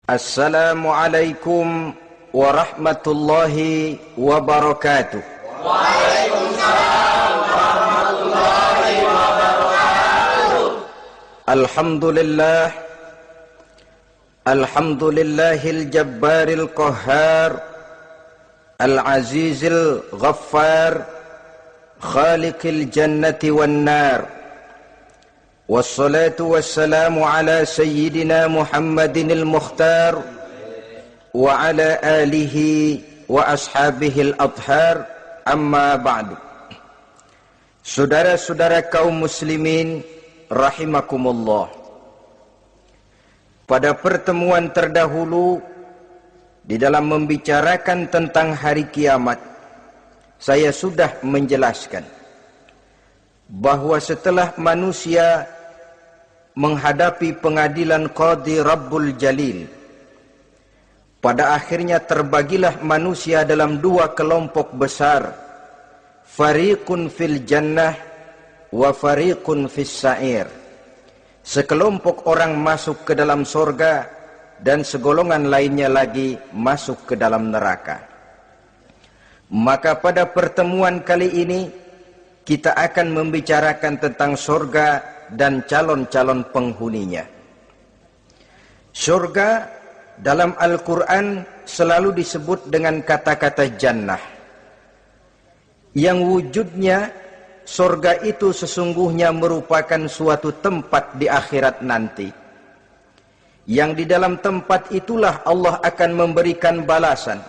Assalamualaikum warahmatullahi wabarakatuh. Waalaikumsalam warahmatullahi wabarakatuh. Alhamdulillahil jabbaril qahhar, al-azizil ghaffar, khaliqil jannati wan nar. Wassalatu wassalamu ala sayyidina Muhammadinil Mukhtar wa ala alihi wa ashabihil adhar, amma ba'du. Saudara-saudara kaum muslimin rahimakumullah. Pada pertemuan terdahulu di dalam membicarakan tentang hari kiamat, saya sudah menjelaskan bahwa setelah manusia menghadapi pengadilan Qadhi Rabbul Jalil, pada akhirnya terbagilah manusia dalam dua kelompok besar, fariqun fil jannah wa fariqun fis sa'ir. Sekelompok orang masuk ke dalam sorga dan segolongan lainnya lagi masuk ke dalam neraka. Maka pada pertemuan kali ini kita akan membicarakan tentang sorga dan calon-calon penghuninya. Surga dalam Al-Quran selalu disebut dengan kata-kata jannah, yang wujudnya surga itu sesungguhnya merupakan suatu tempat di akhirat nanti, yang di dalam tempat itulah Allah akan memberikan balasan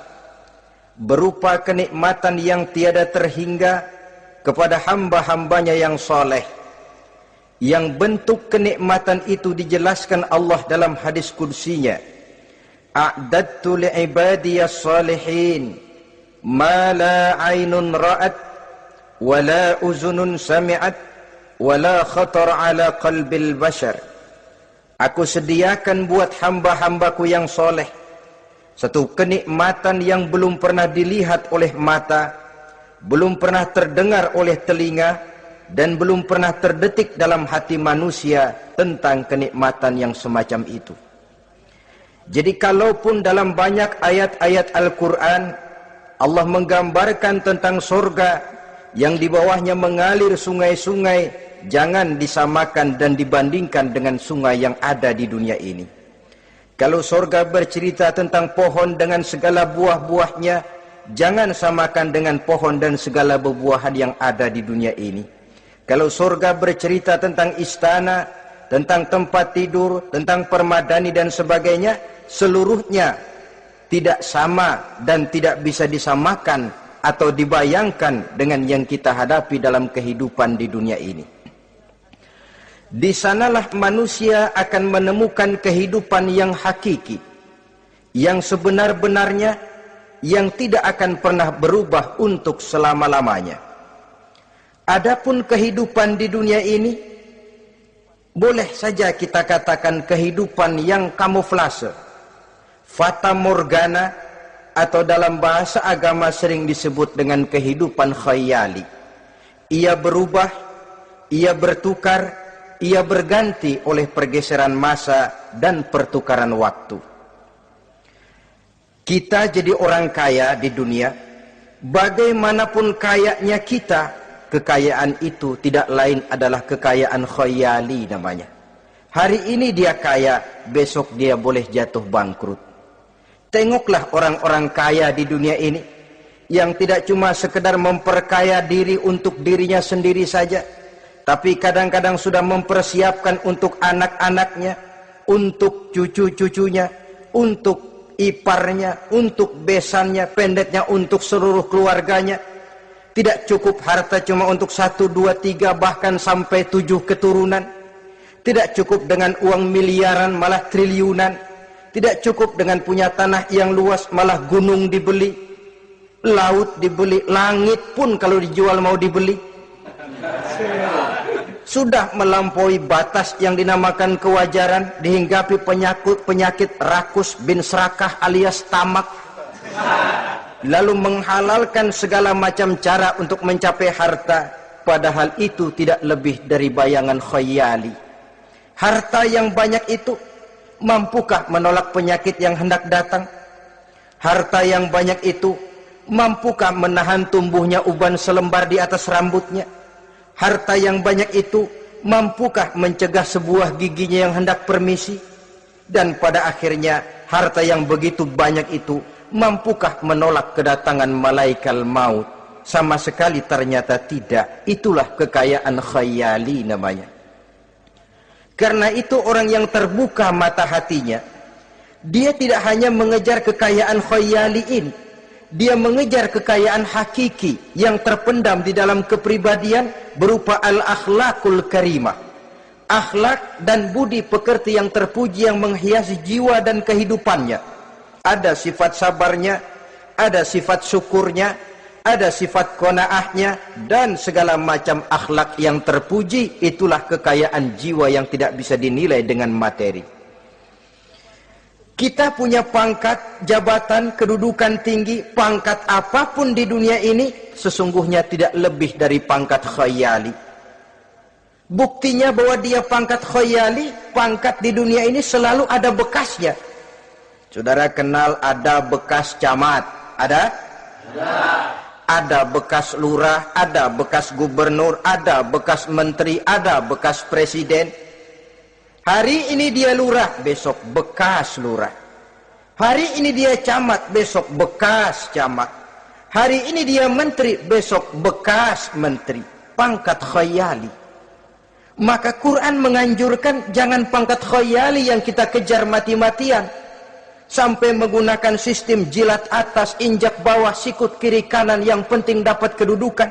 berupa kenikmatan yang tiada terhingga kepada hamba-hambanya yang soleh, yang bentuk kenikmatan itu dijelaskan Allah dalam hadis qudsinya, a'dadtu li'ibadiyas salihin ma la aynun ra'at wa la uzunun sami'at wa la khatar ala qalbil bashar. Aku sediakan buat hamba-hambaku yang soleh satu kenikmatan yang belum pernah dilihat oleh mata, belum pernah terdengar oleh telinga, dan belum pernah terdetik dalam hati manusia tentang kenikmatan yang semacam itu. Jadi kalaupun dalam banyak ayat-ayat Al-Quran Allah menggambarkan tentang surga yang di bawahnya mengalir sungai-sungai, jangan disamakan dan dibandingkan dengan sungai yang ada di dunia ini. Kalau surga bercerita tentang pohon dengan segala buah-buahnya, jangan samakan dengan pohon dan segala buah-buahan yang ada di dunia ini. Kalau surga bercerita tentang istana, tentang tempat tidur, tentang permadani dan sebagainya, seluruhnya tidak sama dan tidak bisa disamakan atau dibayangkan dengan yang kita hadapi dalam kehidupan di dunia ini. Di sanalah manusia akan menemukan kehidupan yang hakiki, yang sebenar-benarnya, yang tidak akan pernah berubah untuk selama-lamanya. Adapun kehidupan di dunia ini, boleh saja kita katakan kehidupan yang kamuflase, fata morgana, atau dalam bahasa agama sering disebut dengan kehidupan khayali. Ia berubah, ia bertukar, ia berganti oleh pergeseran masa dan pertukaran waktu. Kita jadi orang kaya di dunia, bagaimanapun kayanya kita, kekayaan itu tidak lain adalah kekayaan khayali namanya. Hari ini dia kaya, besok dia boleh jatuh bangkrut. Tengoklah orang-orang kaya di dunia ini, yang tidak cuma sekedar memperkaya diri untuk dirinya sendiri saja, tapi kadang-kadang sudah mempersiapkan untuk anak-anaknya, untuk cucu-cucunya, untuk iparnya, untuk besannya, pendeknya untuk seluruh keluarganya. Tidak cukup harta cuma untuk 1, 2, 3, bahkan sampai 7 keturunan. Tidak cukup dengan uang miliaran, malah triliunan. Tidak cukup dengan punya tanah yang luas, malah gunung dibeli, laut dibeli, langit pun kalau dijual mau dibeli. Sudah melampaui batas yang dinamakan kewajaran, dihinggapi penyakit rakus bin serakah alias tamak. Lalu menghalalkan segala macam cara untuk mencapai harta, padahal itu tidak lebih dari bayangan khayali. Harta yang banyak itu mampukah menolak penyakit yang hendak datang? Harta yang banyak itu mampukah menahan tumbuhnya uban selembar di atas rambutnya? Harta yang banyak itu mampukah mencegah sebuah giginya yang hendak permisi? Dan pada akhirnya harta yang begitu banyak itu mampukah menolak kedatangan malaikat maut? Sama sekali ternyata tidak. Itulah kekayaan khayali namanya. Karena itu orang yang terbuka mata hatinya, dia tidak hanya mengejar kekayaan khayali ini, dia mengejar kekayaan hakiki yang terpendam di dalam kepribadian berupa al-akhlaqul karimah. Akhlak dan budi pekerti yang terpuji yang menghiasi jiwa dan kehidupannya. Ada sifat sabarnya, ada sifat syukurnya, ada sifat qanaahnya, dan segala macam akhlak yang terpuji. Itulah kekayaan jiwa yang tidak bisa dinilai dengan materi. Kita punya pangkat, jabatan, kedudukan tinggi, pangkat apapun di dunia ini sesungguhnya tidak lebih dari pangkat khayali. Buktinya bahwa dia pangkat khayali, pangkat di dunia ini selalu ada bekasnya. Saudara kenal ada bekas camat? Ada? Ada bekas lurah, ada bekas gubernur, ada bekas menteri, ada bekas presiden. Hari ini dia lurah, besok bekas lurah. Hari ini dia camat, besok bekas camat. Hari ini dia menteri, besok bekas menteri. Pangkat khayali. Maka Quran menganjurkan jangan pangkat khayali yang kita kejar mati-matian. Sampai menggunakan sistem jilat atas, injak bawah, sikut kiri kanan, yang penting dapat kedudukan.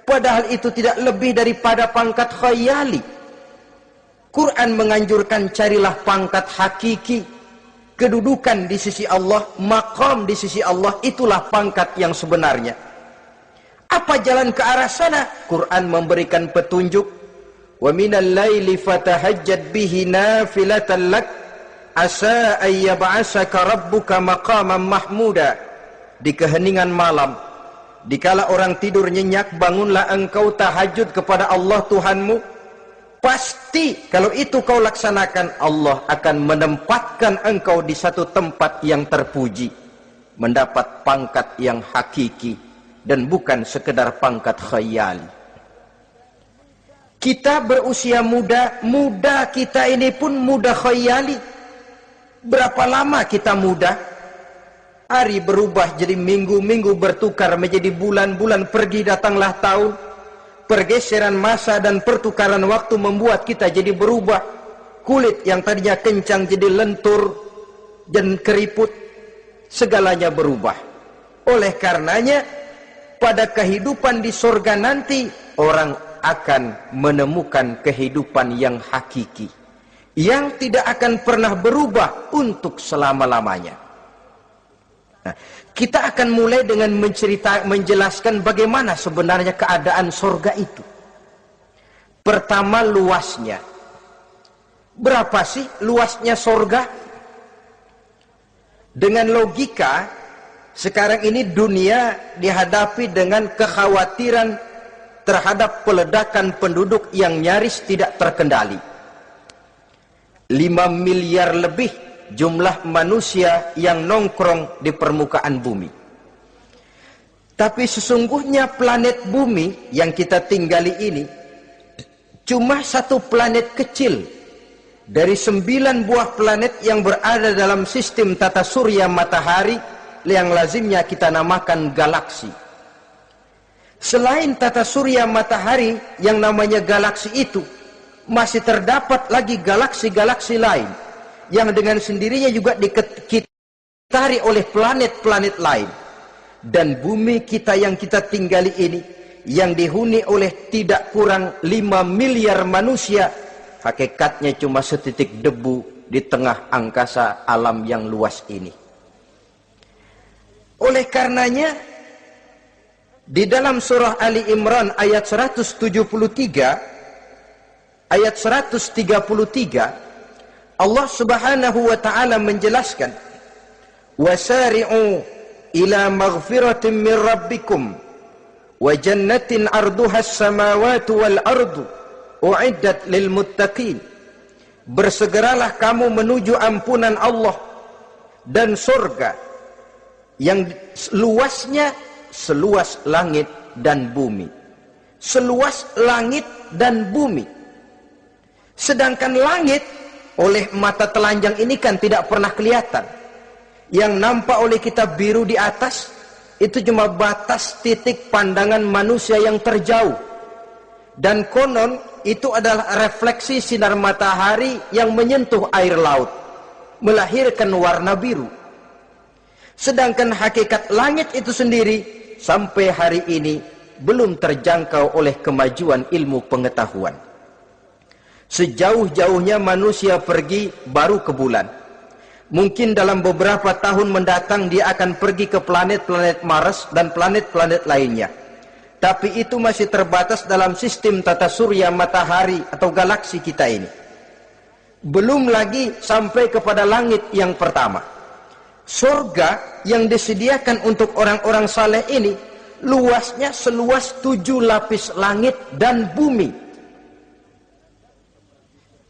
Padahal itu tidak lebih daripada pangkat khayali. Quran menganjurkan carilah pangkat hakiki. Kedudukan di sisi Allah, maqam di sisi Allah, itulah pangkat yang sebenarnya. Apa jalan ke arah sana? Quran memberikan petunjuk. Wa minal laili fatahajjad bihi nafilatan lak asa ayyab'asaka rabbuka maqaman mahmuda. Di keheningan malam, dikala orang tidur nyenyak, bangunlah engkau tahajud kepada Allah Tuhanmu. Pasti kalau itu kau laksanakan, Allah akan menempatkan engkau di satu tempat yang terpuji, mendapat pangkat yang hakiki dan bukan sekedar pangkat khayali. Kita berusia muda, muda kita ini pun muda khayali. Berapa lama kita muda? Hari berubah jadi minggu, minggu bertukar menjadi bulan, bulan pergi datanglah tahun. Pergeseran masa dan pertukaran waktu membuat kita jadi berubah. Kulit yang tadinya kencang jadi lentur dan keriput. Segalanya berubah. Oleh karenanya, pada kehidupan di surga nanti, orang akan menemukan kehidupan yang hakiki, yang tidak akan pernah berubah untuk selama-lamanya. Nah, kita akan mulai dengan menjelaskan bagaimana sebenarnya keadaan surga itu. Pertama, luasnya. Berapa sih luasnya surga? Dengan logika, sekarang ini dunia dihadapi dengan kekhawatiran terhadap peledakan penduduk yang nyaris tidak terkendali. 5 miliar lebih jumlah manusia yang nongkrong di permukaan bumi. Tapi sesungguhnya planet bumi yang kita tinggali ini cuma satu planet kecil dari 9 buah planet yang berada dalam sistem tata surya matahari yang lazimnya kita namakan galaksi. Selain tata surya matahari yang namanya galaksi itu, masih terdapat lagi galaksi-galaksi lain yang dengan sendirinya juga dikitari oleh planet-planet lain. Dan bumi kita yang kita tinggali ini, yang dihuni oleh tidak kurang 5 miliar manusia, hakikatnya cuma setitik debu di tengah angkasa alam yang luas ini. Oleh karenanya, di dalam surah Ali Imran ayat 173, ayat 133, Allah Subhanahu wa taala menjelaskan, "Wasari'u ila maghfiratin min rabbikum wa jannatin 'arduha as-samawati wal ardu u'iddat lil muttaqin." bersegeralah kamu menuju ampunan Allah dan surga yang luasnya seluas langit dan bumi. Seluas langit dan bumi. Sedangkan langit oleh mata telanjang ini kan tidak pernah kelihatan. Yang nampak oleh kita biru di atas itu cuma batas titik pandangan manusia yang terjauh. Dan konon itu adalah refleksi sinar matahari yang menyentuh air laut, melahirkan warna biru. Sedangkan hakikat langit itu sendiri sampai hari ini belum terjangkau oleh kemajuan ilmu pengetahuan. Sejauh-jauhnya manusia pergi baru ke bulan. Mungkin dalam beberapa tahun mendatang dia akan pergi ke planet-planet Mars dan planet-planet lainnya. Tapi itu masih terbatas dalam sistem tata surya matahari atau galaksi kita ini. Belum lagi sampai kepada langit yang pertama. Surga yang disediakan untuk orang-orang saleh ini luasnya seluas 7 lapis langit dan bumi.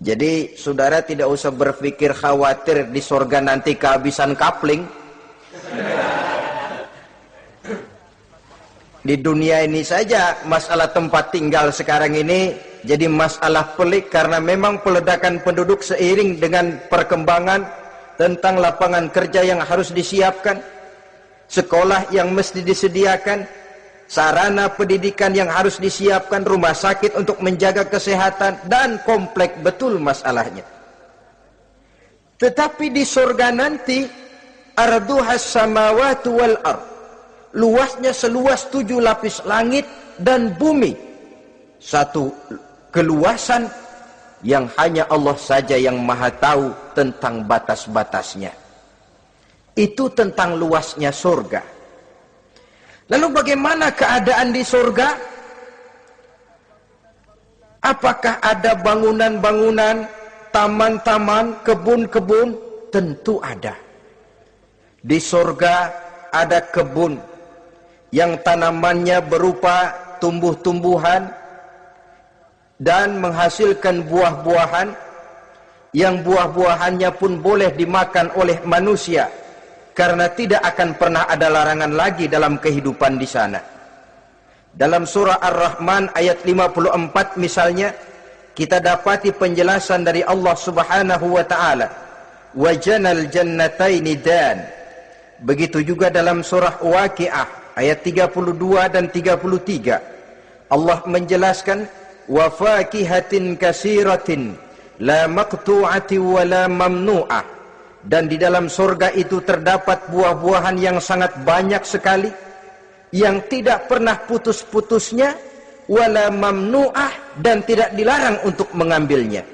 Jadi saudara tidak usah berpikir khawatir di surga nanti kehabisan kapling. Di dunia ini saja masalah tempat tinggal sekarang ini jadi masalah pelik karena memang peledakan penduduk seiring dengan perkembangan tentang lapangan kerja yang harus disiapkan, sekolah yang mesti disediakan, sarana pendidikan yang harus disiapkan, rumah sakit untuk menjaga kesehatan, dan kompleks betul masalahnya. Tetapi di surga nanti arduhas samawati wal ard, luasnya seluas 7 lapis langit dan bumi. Satu keluasan yang hanya Allah saja yang maha tahu tentang batas-batasnya. Itu tentang luasnya surga. Lalu bagaimana keadaan di surga? Apakah ada bangunan-bangunan, taman-taman, kebun-kebun? Tentu ada. Di surga ada kebun yang tanamannya berupa tumbuh-tumbuhan dan menghasilkan buah-buahan yang buah-buahannya pun boleh dimakan oleh manusia. Karena tidak akan pernah ada larangan lagi dalam kehidupan di sana. Dalam surah Ar-Rahman ayat 54 misalnya, kita dapati penjelasan dari Allah Subhanahu wa taala, "Wajanal jannataini dan." Begitu juga dalam surah Waqiah ayat 32 dan 33. Allah menjelaskan, "Wa fakihatin kasiratin la maqtu'ati wa la mamnu'ah." Dan di dalam surga itu terdapat buah-buahan yang sangat banyak sekali, yang tidak pernah putus-putusnya, wala mamnu'ah, dan tidak dilarang untuk mengambilnya.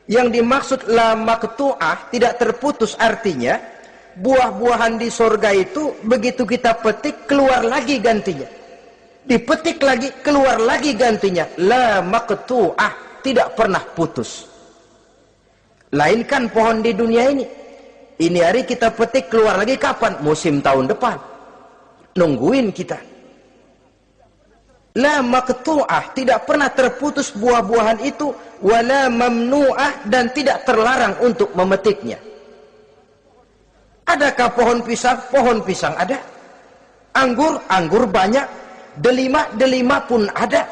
Yang dimaksud la maqtu'ah, tidak terputus, artinya buah-buahan di surga itu begitu kita petik keluar lagi gantinya, dipetik lagi keluar lagi gantinya. La maqtu'ah, tidak pernah putus. Lainkan pohon di dunia ini. Ini hari kita petik keluar lagi kapan? Musim tahun depan. Nungguin kita. La maqtu'ah, tidak pernah terputus buah-buahan itu, wala mamnu'ah, dan tidak terlarang untuk memetiknya. Adakah pohon pisang? Pohon pisang ada. Anggur? Anggur banyak. Delima pun ada.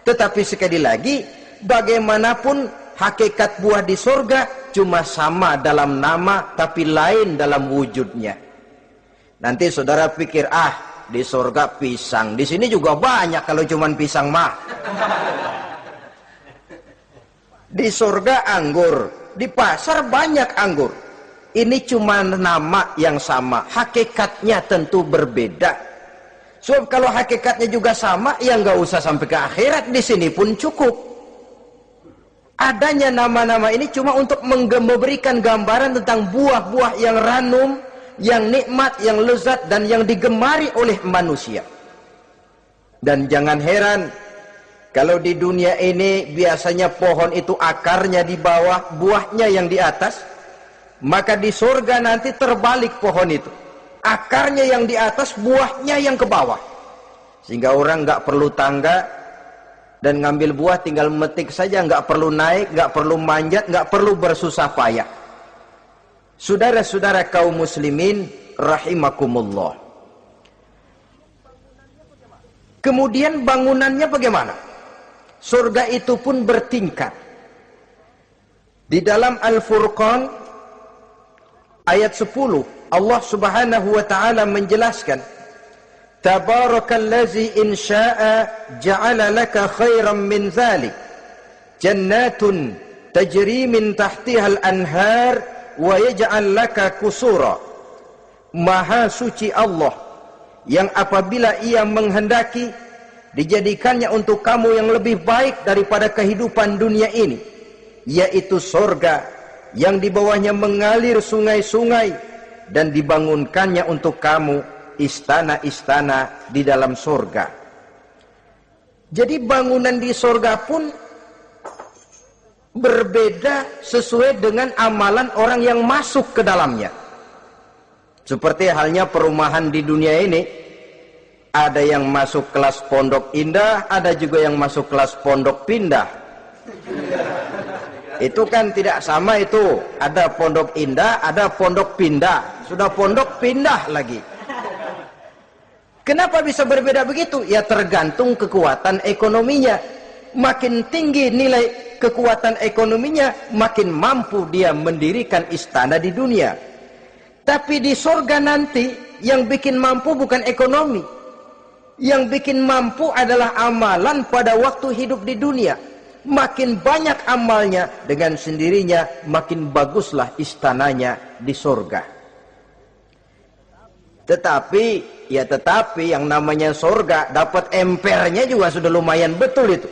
Tetapi sekali lagi, bagaimanapun hakikat buah di surga cuma sama dalam nama tapi lain dalam wujudnya. Nanti saudara pikir, di surga pisang, di sini juga banyak kalau cuma pisang mah. Di surga anggur, di pasar banyak anggur. Ini cuma nama yang sama, hakikatnya tentu berbeda. Sebab kalau hakikatnya juga sama, ya nggak usah sampai ke akhirat, di sini pun cukup. Adanya nama-nama ini cuma untuk memberikan gambaran tentang buah-buah yang ranum, yang nikmat, yang lezat, dan yang digemari oleh manusia. Dan jangan heran, kalau di dunia ini biasanya pohon itu akarnya di bawah, buahnya yang di atas, maka di surga nanti terbalik pohon itu. Akarnya yang di atas, buahnya yang ke bawah. Sehingga orang nggak perlu tangga, Dan ngambil buah tinggal metik saja, nggak perlu naik, nggak perlu manjat, nggak perlu bersusah payah. Saudara-saudara kaum muslimin rahimakumullah. Kemudian bangunannya bagaimana? Surga itu pun bertingkat. Di dalam Al-Furqan ayat 10 Allah subhanahu wa ta'ala menjelaskan, Tabarakallazi in sya'a ja'ala laka khairan min dhalik jannatun tajri min tahtihal anhar wa yaj'al laka kusura. Maha suci Allah yang apabila ia menghendaki dijadikannya untuk kamu yang lebih baik daripada kehidupan dunia ini, yaitu surga yang di bawahnya mengalir sungai-sungai, dan dibangunkannya untuk kamu istana-istana di dalam surga. Jadi bangunan di surga pun berbeda sesuai dengan amalan orang yang masuk ke dalamnya. Seperti halnya perumahan di dunia ini, ada yang masuk kelas pondok indah, ada juga yang masuk kelas pondok pindah. Itu kan tidak sama itu. Ada pondok indah, ada pondok pindah. Sudah pondok pindah lagi. Kenapa bisa berbeda begitu? Ya tergantung kekuatan ekonominya. Makin tinggi nilai kekuatan ekonominya, makin mampu dia mendirikan istana di dunia. Tapi di surga nanti, yang bikin mampu bukan ekonomi. Yang bikin mampu adalah amalan pada waktu hidup di dunia. Makin banyak amalnya, dengan sendirinya makin baguslah istananya di surga. Tetapi yang namanya surga, dapat empernya juga sudah lumayan betul itu.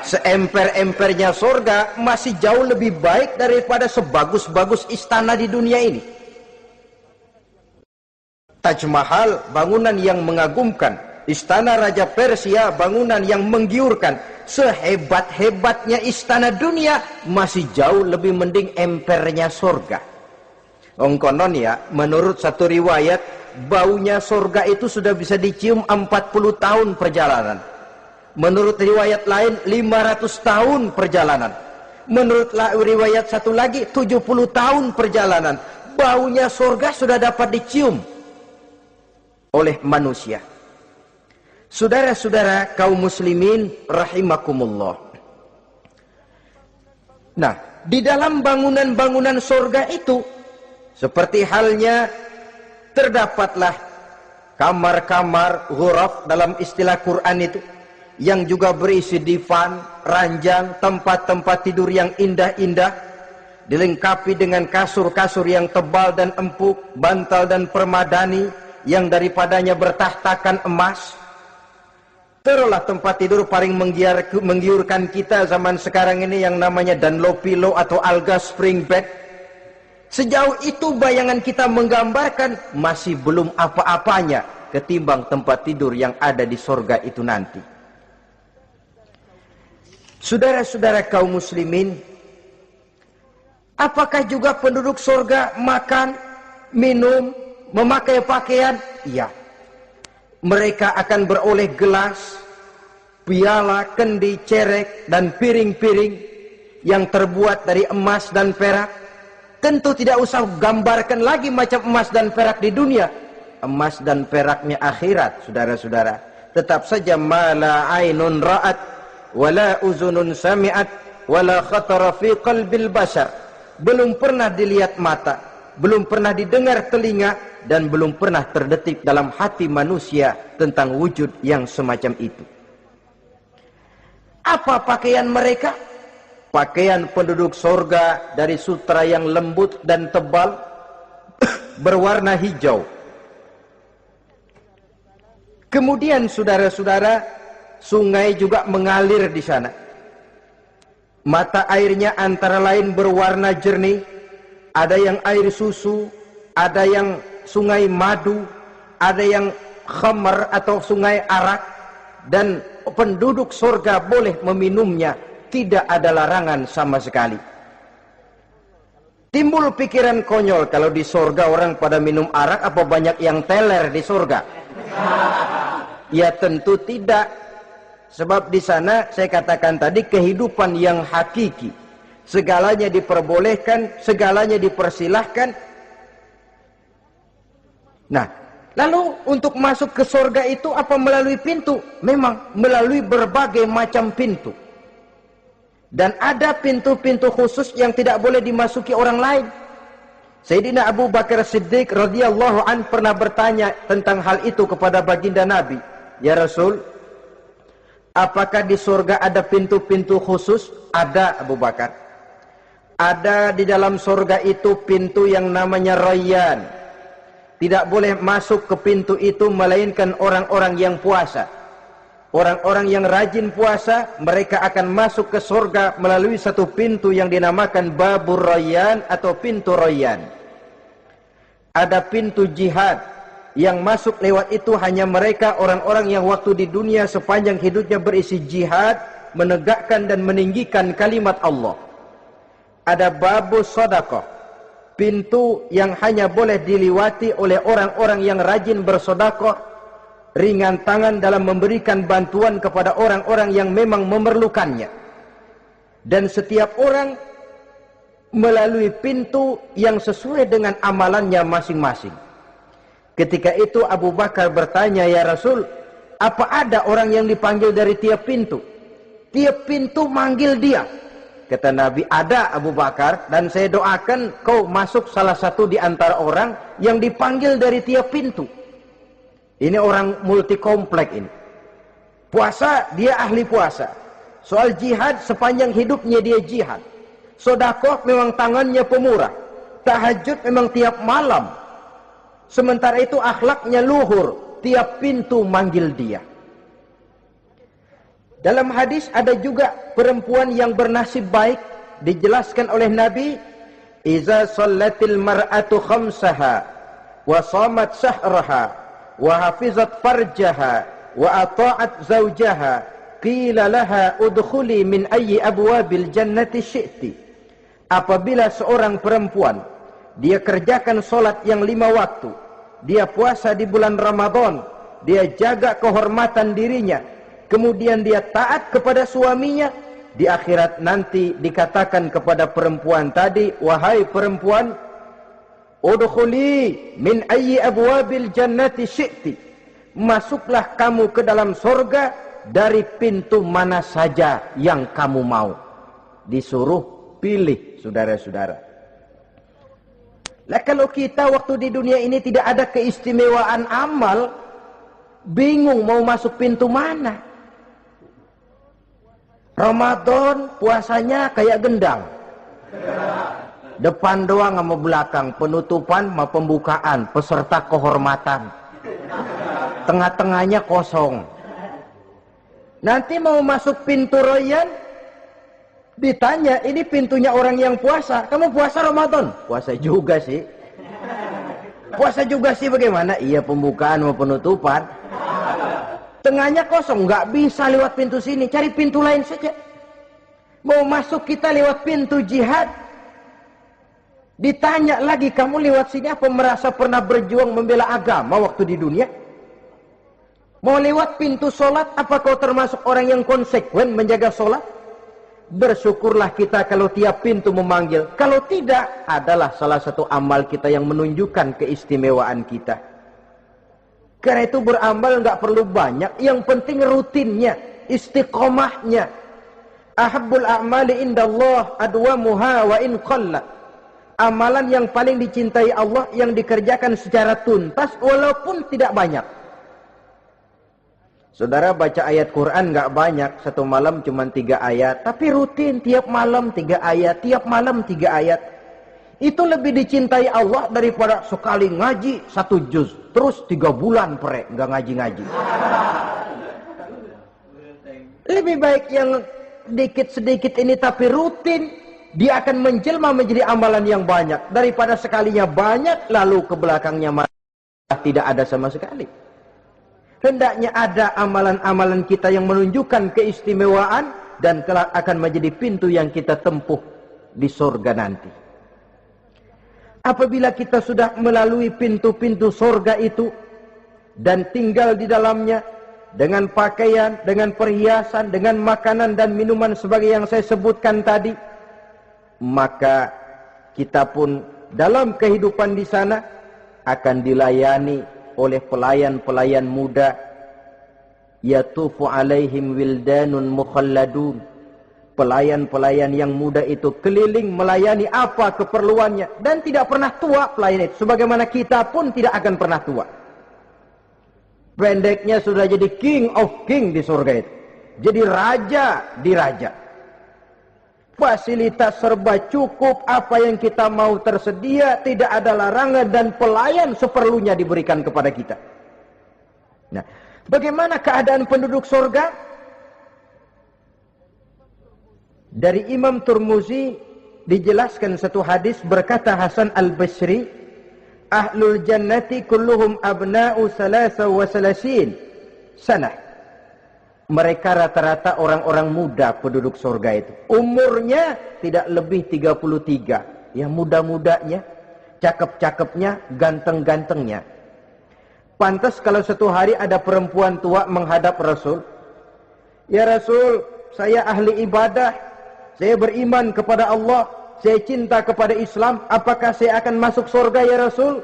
Seemper-empernya surga masih jauh lebih baik daripada sebagus-bagus istana di dunia ini. Taj Mahal, bangunan yang mengagumkan. Istana Raja Persia, bangunan yang menggiurkan. Sehebat-hebatnya istana dunia, masih jauh lebih mending empernya surga. Konon ya, menurut satu riwayat, baunya surga itu sudah bisa dicium 40 tahun perjalanan. Menurut riwayat lain 500 tahun perjalanan. Menurut riwayat satu lagi 70 tahun perjalanan. Baunya surga sudah dapat dicium oleh manusia. Saudara-saudara kaum muslimin rahimakumullah. Nah, di dalam bangunan-bangunan surga itu, seperti halnya terdapatlah kamar-kamar ghuraf dalam istilah Quran itu, yang juga berisi divan, ranjang, tempat-tempat tidur yang indah-indah, dilengkapi dengan kasur-kasur yang tebal dan empuk, bantal dan permadani yang daripadanya bertahtakan emas. Terulah tempat tidur paling menggiurkan kita zaman sekarang ini yang namanya Dunlopillow atau Alga Spring Bed. Sejauh itu bayangan kita menggambarkan masih belum apa-apanya ketimbang tempat tidur yang ada di surga itu nanti. Saudara-saudara kaum muslimin, apakah juga penduduk surga makan, minum, memakai pakaian? Iya. Mereka akan beroleh gelas, piala, kendi, cerek, dan piring-piring yang terbuat dari emas dan perak. Tentu tidak usah gambarkan lagi macam emas dan perak di dunia. Emas dan peraknya akhirat, saudara-saudara. Tetap saja mala ainun ra'at, wala uzunun sami'at, wala khatara fi qalbil bashar. Belum pernah dilihat mata, belum pernah didengar telinga, dan belum pernah terdetik dalam hati manusia tentang wujud yang semacam itu. Apa pakaian mereka? Pakaian penduduk surga dari sutra yang lembut dan tebal, berwarna hijau. Kemudian saudara-saudara, sungai juga mengalir di sana. Mata airnya antara lain berwarna jernih, ada yang air susu, ada yang sungai madu, ada yang khamar atau sungai arak, dan penduduk surga boleh meminumnya, tidak ada larangan sama sekali. Timbul pikiran konyol, kalau di surga orang pada minum arak, apa banyak yang teler di surga? Ya tentu tidak. Sebab di sana saya katakan tadi kehidupan yang hakiki. Segalanya diperbolehkan, segalanya dipersilahkan. Nah, lalu untuk masuk ke surga itu apa melalui pintu? Memang melalui berbagai macam pintu. Dan ada pintu-pintu khusus yang tidak boleh dimasuki orang lain. Sayyidina Abu Bakar Siddiq radhiyallahu an pernah bertanya tentang hal itu kepada baginda Nabi. Ya Rasul, apakah di surga ada pintu-pintu khusus? Ada, Abu Bakar. Ada di dalam surga itu pintu yang namanya Rayyan. Tidak boleh masuk ke pintu itu melainkan orang-orang yang puasa. Orang-orang yang rajin puasa, mereka akan masuk ke surga melalui satu pintu yang dinamakan Babur Rayyan atau pintu Rayyan. Ada pintu jihad, yang masuk lewat itu hanya mereka orang-orang yang waktu di dunia sepanjang hidupnya berisi jihad, menegakkan dan meninggikan kalimat Allah. Ada Babus Sadaqah, pintu yang hanya boleh diliwati oleh orang-orang yang rajin bersedekah, ringan tangan dalam memberikan bantuan kepada orang-orang yang memang memerlukannya. Dan setiap orang melalui pintu yang sesuai dengan amalannya masing-masing. Ketika itu Abu Bakar bertanya, ya Rasul, apa ada orang yang dipanggil dari tiap pintu? Tiap pintu manggil dia. Kata Nabi, ada Abu Bakar, dan saya doakan kau masuk salah satu di antara orang yang dipanggil dari tiap pintu. Ini orang multi komplek ini. Puasa, dia ahli puasa. Soal jihad, sepanjang hidupnya dia jihad. Sedekah memang tangannya pemurah. Tahajud memang tiap malam. Sementara itu akhlaknya luhur. Tiap pintu manggil dia. Dalam hadis ada juga perempuan yang bernasib baik. Dijelaskan oleh Nabi, Iza sallatil mar'atu khamsaha wa shamat sahraha wa hafizat farjaha wa ata'at zawjaha qila laha udkhuli min ayyi abwabil jannati syi'ti. Apabila seorang perempuan dia kerjakan solat yang 5 waktu, dia puasa di bulan Ramadan, dia jaga kehormatan dirinya, kemudian dia taat kepada suaminya, di akhirat nanti dikatakan kepada perempuan tadi, wahai perempuan, udkhuli min ayyi abwabil jannati syi'ti. Masuklah kamu ke dalam surga dari pintu mana saja yang kamu mau. Disuruh pilih, saudara-saudara. Lah kalau kita waktu di dunia ini tidak ada keistimewaan amal, bingung mau masuk pintu mana. Ramadan puasanya kayak gendang. Depan doang sama belakang, penutupan sama pembukaan, peserta kehormatan. Tengah-tengahnya kosong. Nanti mau masuk pintu Rayyan, ditanya, ini pintunya orang yang puasa. Kamu puasa Ramadan? Puasa juga sih. Puasa juga sih bagaimana? Iya, pembukaan mau penutupan. Tengahnya kosong, nggak bisa lewat pintu sini. Cari pintu lain saja. Mau masuk kita lewat pintu jihad. Ditanya lagi, kamu lewat sini apa merasa pernah berjuang membela agama waktu di dunia? Mau lewat pintu solat, apa kau termasuk orang yang konsekuen menjaga solat? Bersyukurlah kita kalau tiap pintu memanggil. Kalau tidak, adalah salah satu amal kita yang menunjukkan keistimewaan kita. Karena itu beramal nggak perlu banyak, yang penting rutinnya, istiqomahnya. Ahabbul a'mali indallah adwamuha wa in qalla. Amalan yang paling dicintai Allah yang dikerjakan secara tuntas walaupun tidak banyak. Saudara baca ayat Quran nggak banyak, satu malam cuma 3 ayat, tapi rutin tiap malam 3 ayat, tiap malam 3 ayat. Itu lebih dicintai Allah daripada sekali ngaji 1 juz, terus 3 bulan nggak ngaji-ngaji. Lebih baik yang sedikit-sedikit ini tapi rutin, dia akan menjelma menjadi amalan yang banyak daripada sekalinya banyak lalu ke belakangnya malah tidak ada sama sekali. Hendaknya ada amalan-amalan kita yang menunjukkan keistimewaan dan kelak akan menjadi pintu yang kita tempuh di surga nanti. Apabila kita sudah melalui pintu-pintu surga itu dan tinggal di dalamnya, dengan pakaian, dengan perhiasan, dengan makanan dan minuman sebagai yang saya sebutkan tadi, maka kita pun dalam kehidupan di sana akan dilayani oleh pelayan-pelayan muda. Yatufu alaihim wildanun mukhalladun. Pelayan-pelayan yang muda itu keliling melayani apa keperluannya dan tidak pernah tua pelayan itu, sebagaimana kita pun tidak akan pernah tua. Pendeknya sudah jadi king of king di surga itu. Jadi raja di raja. Fasilitas serba cukup, apa yang kita mau tersedia, tidak ada larangan dan pelayan seperlunya diberikan kepada kita. Nah, bagaimana keadaan penduduk surga? Dari Imam Turmuzi dijelaskan satu hadis, berkata Hasan al-Basri, Ahlul jannati kulluhum abna'u salasa wa salasin sanah. Mereka rata-rata orang-orang muda penduduk surga itu. Umurnya tidak lebih 33. Ya, muda-mudanya, cakep-cakepnya, ganteng-gantengnya. Pantas kalau satu hari ada perempuan tua menghadap Rasul. Ya Rasul, saya ahli ibadah. Saya beriman kepada Allah. Saya cinta kepada Islam, apakah saya akan masuk surga ya Rasul?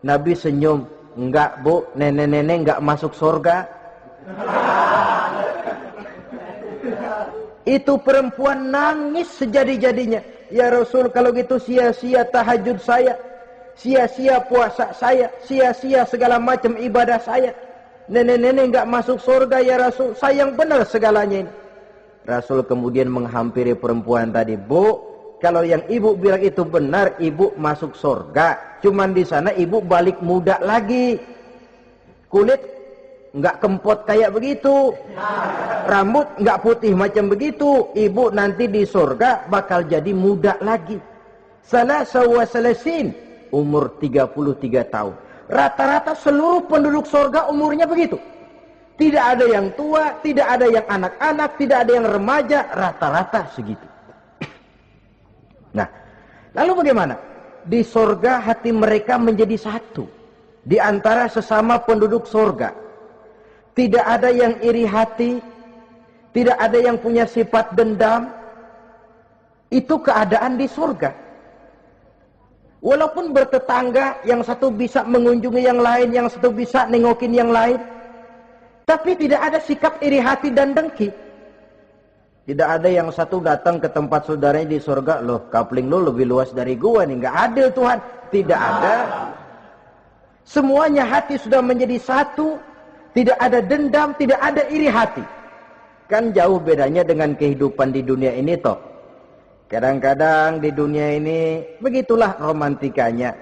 Nabi senyum, enggak bu, nenek-nenek enggak masuk surga. Itu perempuan nangis sejadi-jadinya. Ya Rasul, kalau gitu sia-sia tahajud saya, sia-sia puasa saya, sia-sia segala macam ibadah saya. Nenek-nenek enggak masuk surga ya Rasul, sayang benar segalanya ini. Rasul kemudian menghampiri perempuan tadi, Bu, kalau yang ibu bilang itu benar, ibu masuk surga. Cuman di sana ibu balik muda lagi. Kulit nggak kempot kayak begitu. Rambut nggak putih macam begitu. Ibu nanti di surga bakal jadi muda lagi. Salasa wa salasin, umur 33 tahun. Rata-rata seluruh penduduk surga umurnya begitu. Tidak ada yang tua, tidak ada yang anak-anak, tidak ada yang remaja, rata-rata segitu. Nah, lalu bagaimana? Di surga hati mereka menjadi satu. Di antara sesama penduduk surga. Tidak ada yang iri hati. Tidak ada yang punya sifat dendam. Itu keadaan di surga. Walaupun bertetangga, yang satu bisa mengunjungi yang lain, yang satu bisa nengokin yang lain. Tapi tidak ada sikap iri hati dan dengki. Tidak ada yang satu datang ke tempat saudaranya di surga, loh kapling lo lebih luas dari gua nih, nggak adil Tuhan. Tidak ada. Semuanya hati sudah menjadi satu, tidak ada dendam, tidak ada iri hati. Kan jauh bedanya dengan kehidupan di dunia ini toh. Kadang-kadang di dunia ini begitulah romantikanya.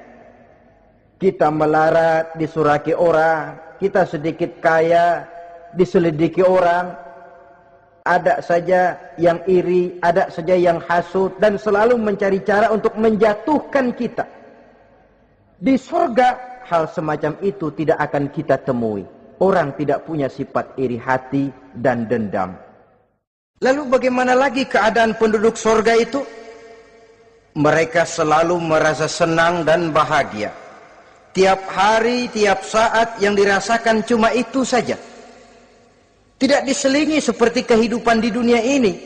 Kita melarat, disuraki orang, kita sedikit kaya, diselidiki orang. Ada saja yang iri, ada saja yang hasut, dan selalu mencari cara untuk menjatuhkan kita. Di surga, hal semacam itu tidak akan kita temui. Orang tidak punya sifat iri hati dan dendam. Lalu bagaimana lagi keadaan penduduk surga itu? Mereka selalu merasa senang dan bahagia. Tiap hari, tiap saat yang dirasakan cuma itu saja. Tidak diselingi seperti kehidupan di dunia ini,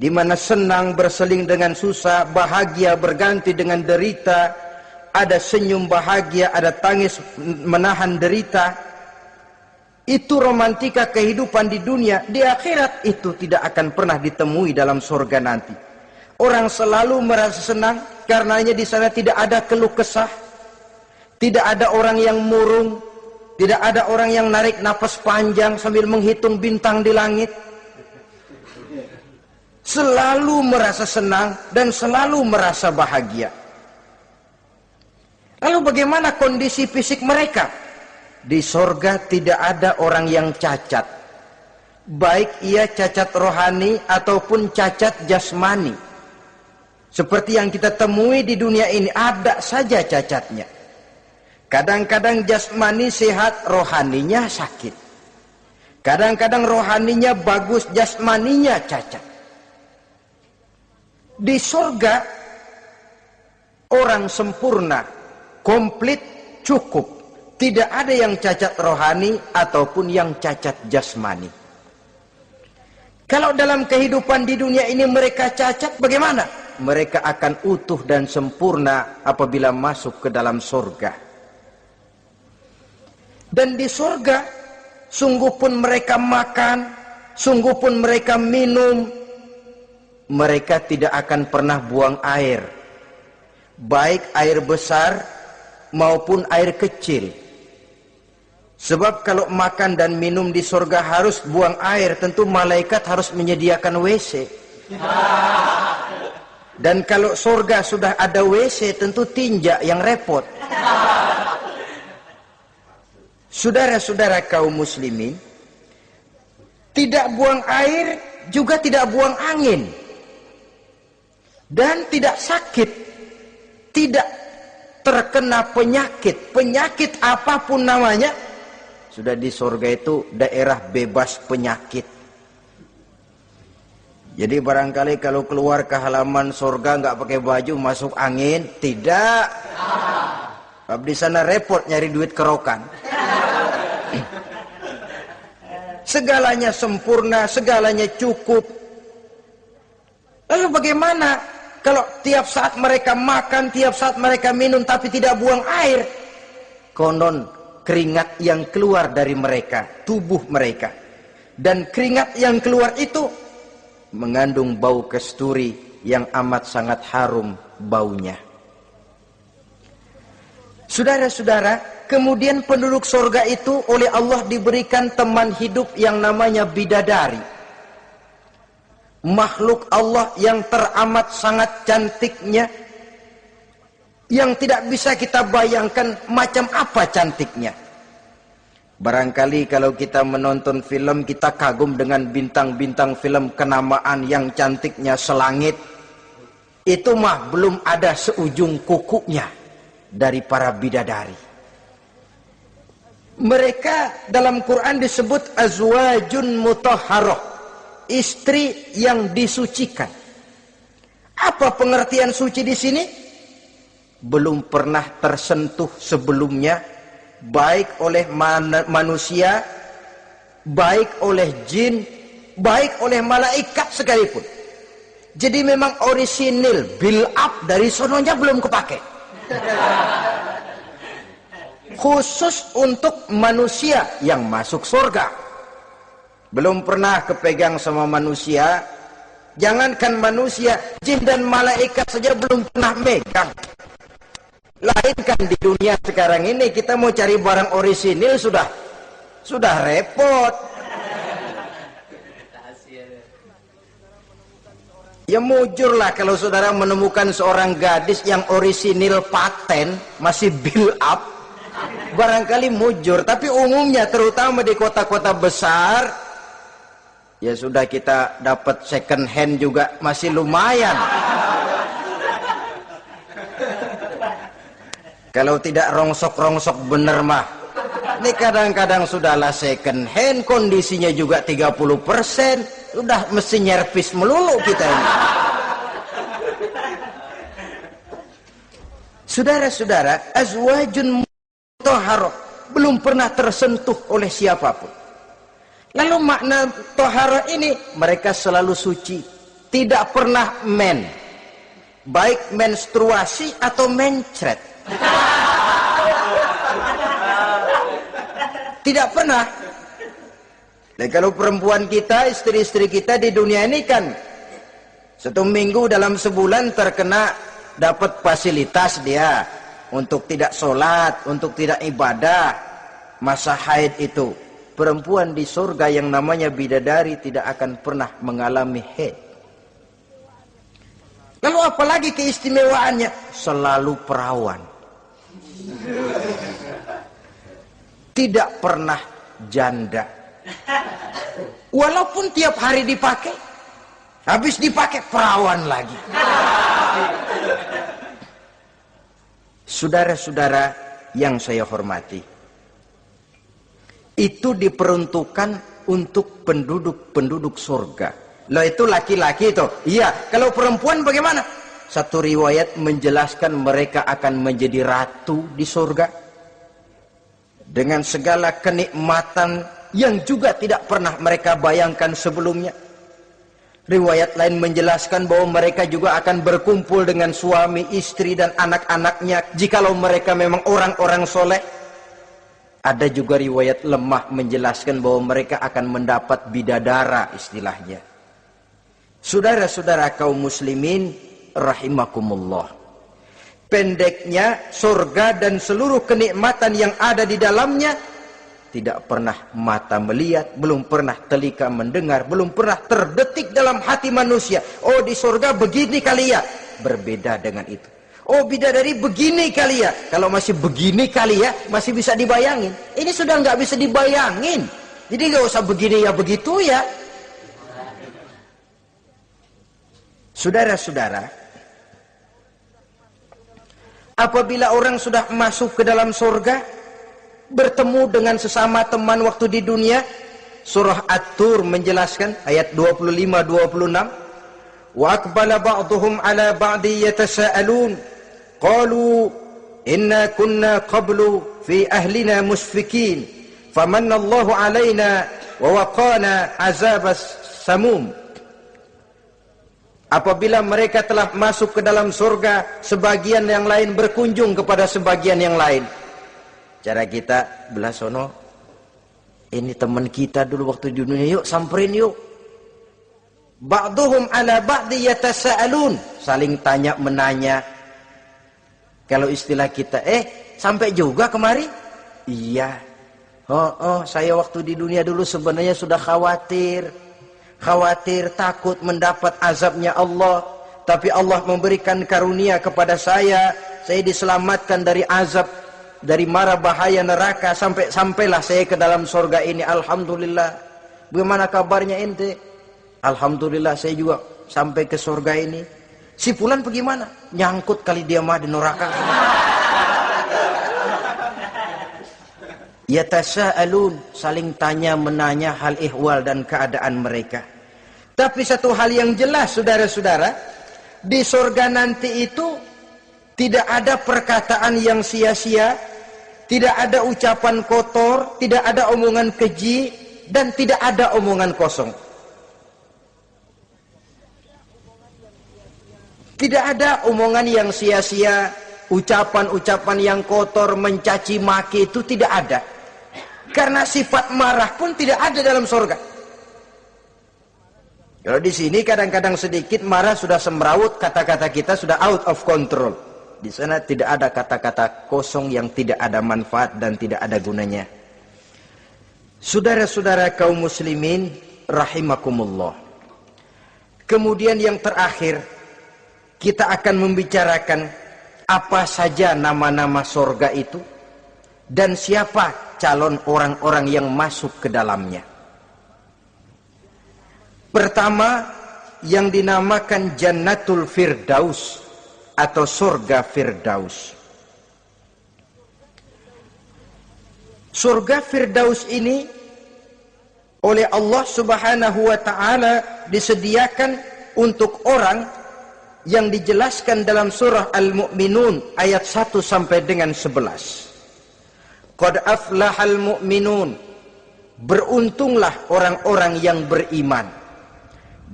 di mana senang berseling dengan susah, bahagia berganti dengan derita, ada senyum bahagia, ada tangis menahan derita. Itu romantika kehidupan di dunia. Di akhirat itu tidak akan pernah ditemui dalam surga nanti. Orang selalu merasa senang karenanya di sana tidak ada keluh kesah, tidak ada orang yang murung. Tidak ada orang yang narik napas panjang sambil menghitung bintang di langit. Selalu merasa senang dan selalu merasa bahagia. Lalu bagaimana kondisi fisik mereka? Di surga tidak ada orang yang cacat. Baik ia cacat rohani ataupun cacat jasmani. Seperti yang kita temui di dunia ini, ada saja cacatnya. Kadang-kadang jasmani sehat, rohaninya sakit. Kadang-kadang rohaninya bagus, jasmaninya cacat. Di surga, orang sempurna, komplit, cukup. Tidak ada yang cacat rohani ataupun yang cacat jasmani. Kalau dalam kehidupan di dunia ini mereka cacat, bagaimana? Mereka akan utuh dan sempurna apabila masuk ke dalam surga. Dan di surga, sungguh pun mereka makan, sungguh pun mereka minum, mereka tidak akan pernah buang air, baik air besar maupun air kecil. Sebab kalau makan dan minum di surga harus buang air, tentu malaikat harus menyediakan WC. Dan kalau surga sudah ada WC, tentu tinja yang repot. Saudara-saudara kaum muslimin, tidak buang air juga tidak buang angin. Dan tidak sakit, tidak terkena penyakit. Penyakit apapun namanya, sudah di surga itu daerah bebas penyakit. Jadi barangkali kalau keluar ke halaman surga nggak pakai baju masuk angin, tidak. Di sana repot nyari duit kerokan. Segalanya sempurna, segalanya cukup. Lalu bagaimana kalau tiap saat mereka makan, tiap saat mereka minum tapi tidak buang air? Konon keringat yang keluar dari mereka, tubuh mereka, dan keringat yang keluar itu mengandung bau kasturi yang amat sangat harum baunya. Saudara-saudara, kemudian penduduk surga itu oleh Allah diberikan teman hidup yang namanya bidadari, makhluk Allah yang teramat sangat cantiknya, yang tidak bisa kita bayangkan macam apa cantiknya. Barangkali kalau kita menonton film, kita kagum dengan bintang-bintang film kenamaan yang cantiknya selangit. Itu mah belum ada seujung kukunya dari para bidadari. Mereka dalam Quran disebut azwajun mutahharah, istri yang disucikan. Apa pengertian suci di sini? Belum pernah tersentuh sebelumnya, baik oleh manusia, baik oleh jin, baik oleh malaikat sekalipun. Jadi memang orisinil, build up dari sononya belum kepake. Khusus untuk manusia yang masuk surga. Belum pernah kepegang sama manusia. Jangankan manusia, jin dan malaikat saja belum pernah megang. Lain kan di dunia sekarang ini, kita mau cari barang orisinil sudah repot. Ya mujurlah kalau saudara menemukan seorang gadis yang orisinil paten, masih build up, barangkali mujur. Tapi umumnya terutama di kota-kota besar, ya sudah kita dapat second hand juga masih lumayan. Kalau tidak rongsok-rongsok bener mah, ini kadang-kadang sudahlah second hand, kondisinya juga 30%, udah mesti nyervis melulu kita ini. Saudara-saudara, azwajun mutahharah, belum pernah tersentuh oleh siapapun. Lalu makna toharah ini, mereka selalu suci, tidak pernah baik menstruasi atau mencret. Tidak pernah. Dan kalau perempuan kita, istri-istri kita di dunia ini kan 1 minggu dalam sebulan terkena dapat fasilitas dia untuk tidak sholat, untuk tidak ibadah, masa haid itu. Perempuan di surga yang namanya bidadari tidak akan pernah mengalami haid. Lalu apalagi keistimewaannya? Selalu perawan. Tidak pernah janda. Walaupun tiap hari dipakai, habis dipakai perawan lagi. Saudara-saudara yang saya hormati, itu diperuntukkan untuk penduduk-penduduk surga. Loh itu laki-laki itu. Iya, kalau perempuan bagaimana? Satu riwayat menjelaskan mereka akan menjadi ratu di surga. dengan segala kenikmatan yang juga tidak pernah mereka bayangkan sebelumnya. Riwayat lain menjelaskan bahwa mereka juga akan berkumpul dengan suami, istri, dan anak-anaknya jikalau mereka memang orang-orang soleh. Ada juga riwayat lemah menjelaskan bahwa mereka akan mendapat bidadara istilahnya. Saudara-saudara kaum muslimin rahimakumullah. Pendeknya, surga dan seluruh kenikmatan yang ada di dalamnya tidak pernah mata melihat, belum pernah telinga mendengar, belum pernah terdetik dalam hati manusia. Oh, di surga begini kali ya. Berbeda dengan itu. Oh, bidadari begini kali ya. Kalau masih begini kali ya, masih bisa dibayangin. Ini sudah nggak bisa dibayangin. Jadi nggak usah begini ya begitu ya. Saudara-saudara, apabila orang sudah masuk ke dalam surga, bertemu dengan sesama teman waktu di dunia, surah At-Tur menjelaskan ayat 25-26, wa aqbala ba'dhum ala ba'di yatasaalun qalu inna kunna qablu fi ahlina musfikin famanna Allahu alaina wa waqana azabas samum. Apabila mereka telah masuk ke dalam surga, sebagian yang lain berkunjung kepada sebagian yang lain. Cara kita belah sono, ini teman kita dulu waktu di dunia, yuk samperin yuk. Ba'duhum ala ba'di yatasaalun, saling tanya menanya. Kalau istilah kita, sampai juga kemari? Iya. Saya waktu di dunia dulu sebenarnya sudah khawatir, takut mendapat azabnya Allah. Tapi Allah memberikan karunia kepada saya diselamatkan dari azab, dari mara bahaya neraka, sampailah saya ke dalam surga ini. Alhamdulillah. Bagaimana kabarnya ente? Alhamdulillah saya juga sampai ke surga ini. Si fulan bagaimana? Nyangkut kali dia mah di neraka. Yatasaalun, saling tanya menanya hal ihwal dan keadaan mereka. Tapi satu hal yang jelas saudara-saudara, di surga nanti itu tidak ada perkataan yang sia-sia, tidak ada ucapan kotor, tidak ada omongan keji, dan tidak ada omongan kosong. Tidak ada omongan yang sia-sia, ucapan-ucapan yang kotor, mencaci maki, itu tidak ada. Karena sifat marah pun tidak ada dalam surga. Kalau di sini kadang-kadang sedikit marah sudah semrawut, kata-kata kita sudah out of control. Di sana tidak ada kata-kata kosong yang tidak ada manfaat dan tidak ada gunanya. Saudara-saudara kaum muslimin rahimakumullah. Kemudian yang terakhir, kita akan membicarakan apa saja nama-nama surga itu dan siapa calon orang-orang yang masuk ke dalamnya. Pertama, yang dinamakan Jannatul Firdaus atau surga Firdaus. Surga Firdaus ini oleh Allah Subhanahu wa taala disediakan untuk orang yang dijelaskan dalam surah Al-Mu'minun ayat 1 sampai dengan 11. Qad aflahal mu'minun, beruntunglah orang-orang yang beriman.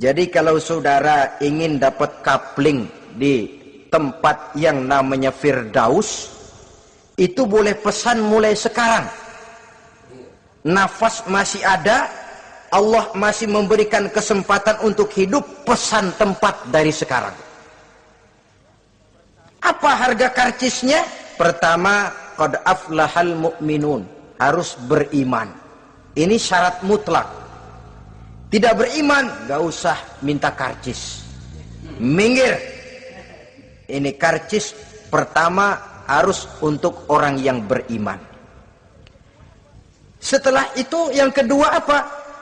Jadi kalau saudara ingin dapat kapling di tempat yang namanya Firdaus, itu boleh pesan mulai sekarang. Nafas masih ada, Allah masih memberikan kesempatan untuk hidup, pesan tempat dari sekarang. Apa harga karcisnya? Pertama, qad aflahal mu'minun, harus beriman. Ini syarat mutlak. Tidak beriman, gak usah minta karcis. Minggir. Ini karcis pertama harus untuk orang yang beriman. Setelah itu yang kedua apa?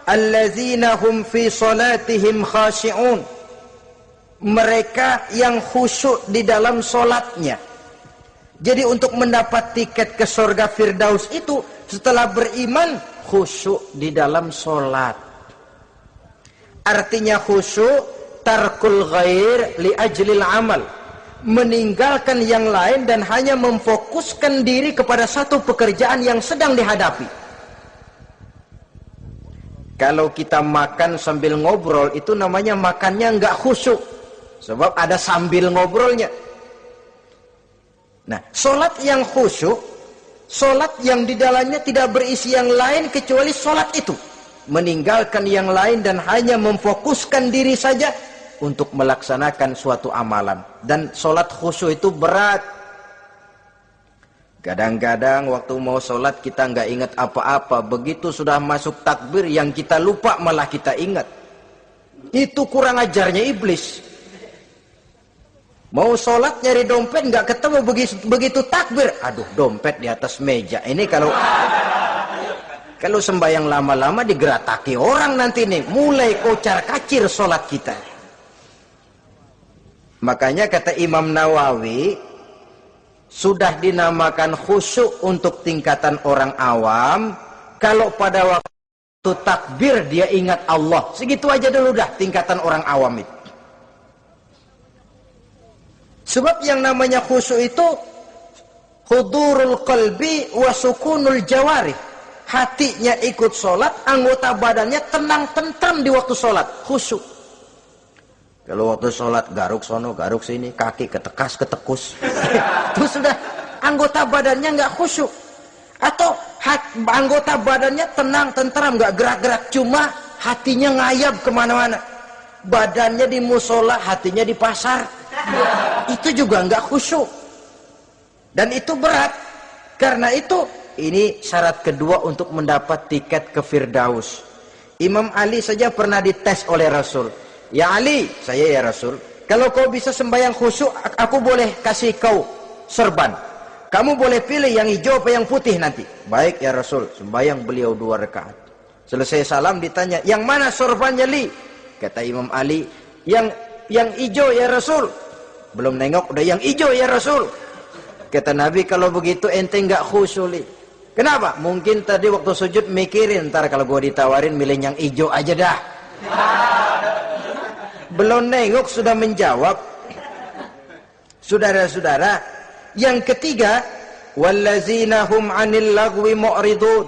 Allazina hum fi salatihim khashi'un. Mereka yang khusyuk di dalam solatnya. Jadi untuk mendapat tiket ke surga Firdaus itu setelah beriman khusyuk di dalam solat. Artinya khusyuk tarkul ghair li ajlil amal. meninggalkan yang lain dan hanya memfokuskan diri kepada satu pekerjaan yang sedang dihadapi. Kalau kita makan sambil ngobrol, itu namanya makannya nggak khusyuk, sebab ada sambil ngobrolnya. Nah, sholat yang khusyuk, sholat yang di dalamnya tidak berisi yang lain kecuali sholat itu, meninggalkan yang lain dan hanya memfokuskan diri saja untuk melaksanakan suatu amalan. Dan sholat khusyuk itu berat. Kadang-kadang waktu mau sholat kita nggak ingat apa-apa, begitu sudah masuk takbir yang kita lupa malah kita ingat. Itu kurang ajarnya iblis. Mau sholat nyari dompet nggak ketemu, begitu takbir, aduh dompet di atas meja. Ini kalau sembahyang lama-lama digerataki orang nanti nih, mulai kocar kacir sholat kita. Makanya kata Imam Nawawi, sudah dinamakan khusyuk untuk tingkatan orang awam kalau pada waktu takbir dia ingat Allah. Segitu aja dulu dah tingkatan orang awam itu. Sebab yang namanya khusyuk itu hudurul qalbi wa sukunul jawarih. Hatinya ikut sholat, anggota badannya tenang tentram di waktu sholat, khusyuk. Kalau waktu sholat garuk sono, garuk sini, kaki ketekas ketekus, itu sudah anggota badannya nggak khusyuk. Atau anggota badannya tenang tentram, nggak gerak-gerak, cuma hatinya ngayab kemana-mana. Badannya di musola, hatinya di pasar. Itu juga nggak khusyuk. Dan itu berat. Karena itu, ini syarat kedua untuk mendapat tiket ke Firdaus. Imam Ali saja pernah dites oleh Rasul. Ya Ali, saya ya Rasul, kalau kau bisa sembahyang khusyuk, aku boleh kasih kau serban. Kamu boleh pilih yang hijau apa yang putih nanti. Baik ya Rasul, sembahyang beliau 2 rakaat. Selesai salam ditanya, yang mana sorbannya Li? Kata Imam Ali, yang hijau ya Rasul. Belum nengok udah yang hijau ya Rasul. Kata Nabi, kalau begitu ente nggak khusyuk Li. Kenapa? Mungkin tadi waktu sujud mikirin, ntar kalau gua ditawarin milih yang hijau aja dah. Belum nengok sudah menjawab. Saudara-saudara, yang ketiga, wallazina hum 'anil lagwi mu'ridun.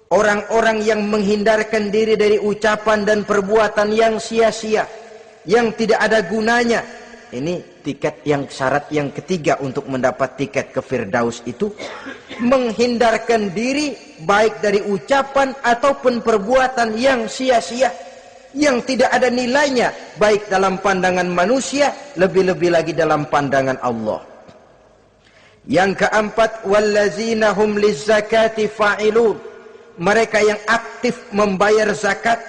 Orang-orang yang menghindarkan diri dari ucapan dan perbuatan yang sia-sia, yang tidak ada gunanya. Ini tiket yang syarat yang ketiga untuk mendapat tiket ke Firdaus itu, menghindarkan diri baik dari ucapan ataupun perbuatan yang sia-sia, yang tidak ada nilainya baik dalam pandangan manusia, lebih-lebih lagi dalam pandangan Allah. Yang keempat, wallazina hum lizzakati fa'ilun. Mereka yang aktif membayar zakat.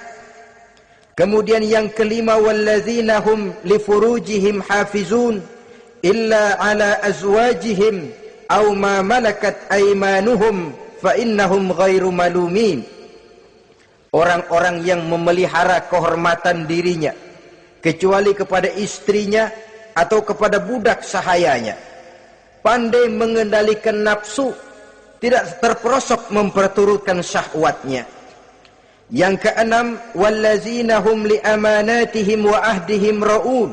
Kemudian yang kelima, wallazina hum lifurujihim hafizun illa ala azwajihim aw ma malakat aymanuhum fa innahum ghairu malumin. Orang-orang yang memelihara kehormatan dirinya kecuali kepada istrinya atau kepada budak sahayanya, pandai mengendalikan nafsu, tidak terperosok memperturutkan syahwatnya. Yang keenam, wallazina hum li amanatihim wa ahdihim raun.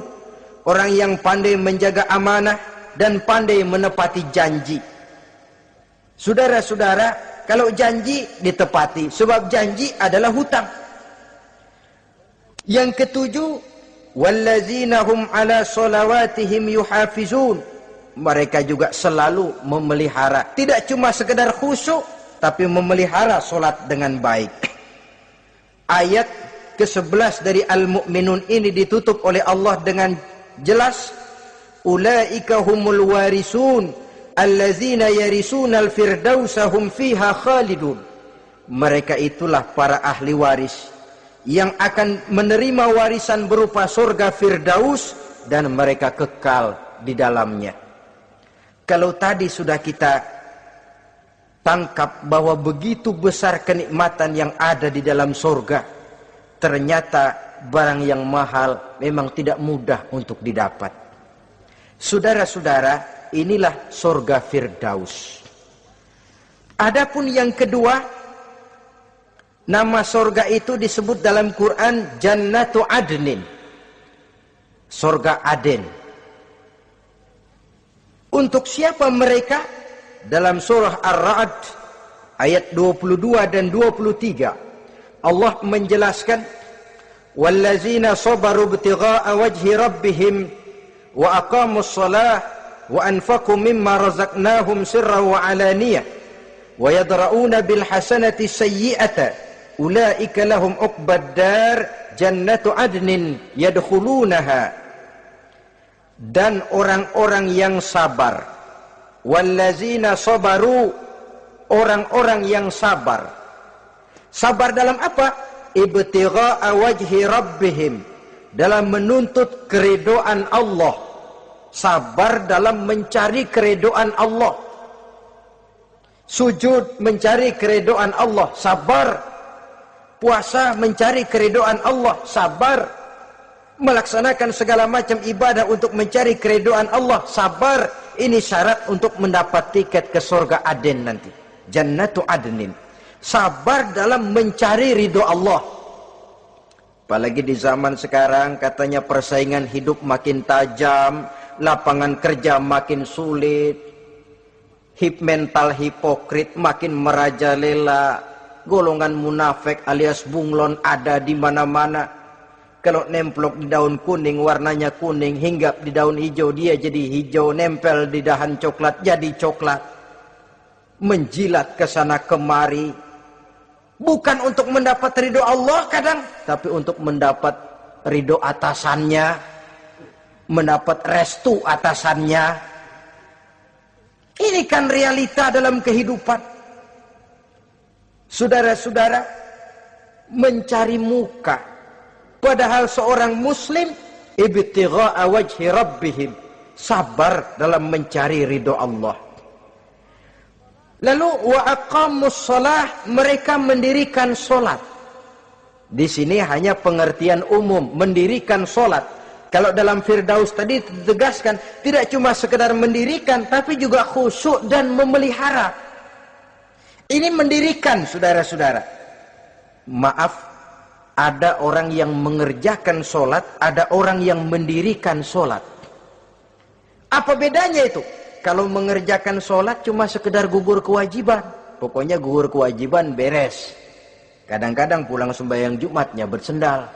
Orang yang pandai menjaga amanah dan pandai menepati janji. Saudara-saudara, kalau janji ditepati, sebab janji adalah hutang. Yang ketujuh, wallazina hum ala salawatihim yuhafizun. Mereka juga selalu memelihara, tidak cuma sekedar khusyuk, tapi memelihara solat dengan baik. Ayat ke-11 dari Al-Mu'minun ini ditutup oleh Allah dengan jelas, ulaika humul warisun allazina yarisunal firdausa hum fiha khalidun. Mereka itulah para ahli waris yang akan menerima warisan berupa surga Firdaus dan mereka kekal di dalamnya. Kalau tadi sudah kita tangkap bahwa begitu besar kenikmatan yang ada di dalam surga, ternyata barang yang mahal memang tidak mudah untuk didapat. Saudara-saudara, inilah surga Firdaus. Adapun yang kedua, nama surga itu disebut dalam Quran Jannatu Adnin, surga Aden. Untuk siapa mereka? Dalam surah Ar-Ra'd ayat 22 dan 23 Allah menjelaskan, wallazina sabaru ibtigha'a wajhi rabbihim wa aqamus shalah wa anfaqu mimma razaqnahum sirran wa alaniyah wa yadra'una bil hasanati sayyi'ata ulaika lahum uqbad dar jannatu adnin yadkhulunaha. Dan orang-orang yang sabar, wallazina sabaru, orang-orang yang sabar. Sabar dalam apa? Ibtigha'a wajhi rabbihim, dalam menuntut keridhaan Allah. Sabar dalam mencari keridhaan Allah. Sujud mencari keridhaan Allah, sabar. Puasa mencari keridhaan Allah, sabar. Melaksanakan segala macam ibadah untuk mencari keridhaan Allah, sabar. Ini syarat untuk mendapat tiket ke surga Aden nanti, Jannatu Adnin. Sabar dalam mencari ridho Allah. Apalagi di zaman sekarang katanya persaingan hidup makin tajam, lapangan kerja makin sulit, mental hipokrit makin merajalela, golongan munafik alias bunglon ada di mana-mana. Kalau nemplok di daun kuning warnanya kuning, hinggap di daun hijau dia jadi hijau, nempel di dahan coklat jadi coklat. Menjilat ke sana kemari. Bukan untuk mendapat ridho Allah kadang, tapi untuk mendapat ridho atasannya, mendapat restu atasannya. Ini kan realita dalam kehidupan. Saudara-saudara, mencari muka. Padahal seorang muslim ibtigha'a wajhi rabbihim, sabar dalam mencari ridho Allah. Lalu wa aqamus shalah, mereka mendirikan solat. Di sini hanya pengertian umum, mendirikan solat. Kalau dalam Firdaus tadi ditegaskan, tidak cuma sekedar mendirikan, tapi juga khusyuk dan memelihara. Ini mendirikan, saudara-saudara. Maaf, ada orang yang mengerjakan solat, ada orang yang mendirikan solat. Apa bedanya itu? Kalau mengerjakan sholat cuma sekedar gugur kewajiban. Pokoknya gugur kewajiban beres. Kadang-kadang pulang sembahyang Jumatnya bersendal.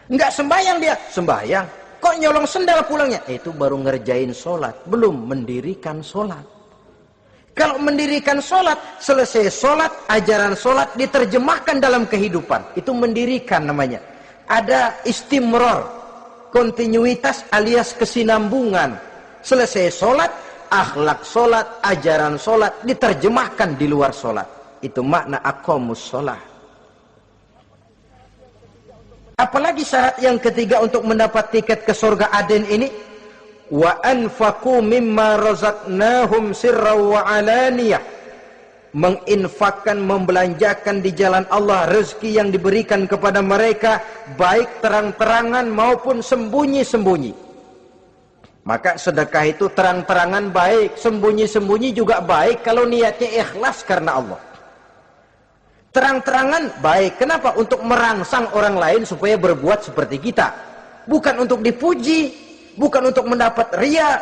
Enggak sembahyang dia, sembahyang. Kok nyolong sendal pulangnya? Itu baru ngerjain sholat, belum mendirikan sholat. Kalau mendirikan sholat, selesai sholat, ajaran sholat diterjemahkan dalam kehidupan. Itu mendirikan namanya. Ada istimror, kontinuitas alias kesinambungan. Selesai sholat, akhlak sholat, ajaran sholat diterjemahkan di luar sholat. Itu makna aqamus sholah. Apalagi syarat yang ketiga untuk mendapat tiket ke surga Aden ini, wa anfaqu mimma razaqnahum sirran wa alaniyah, menginfakkan, membelanjakan di jalan Allah rezeki yang diberikan kepada mereka, baik terang-terangan maupun sembunyi-sembunyi. Maka sedekah itu terang-terangan baik, sembunyi-sembunyi juga baik kalau niatnya ikhlas karena Allah. Terang-terangan baik, kenapa? Untuk merangsang orang lain supaya berbuat seperti kita. Bukan untuk dipuji, bukan untuk mendapat ria.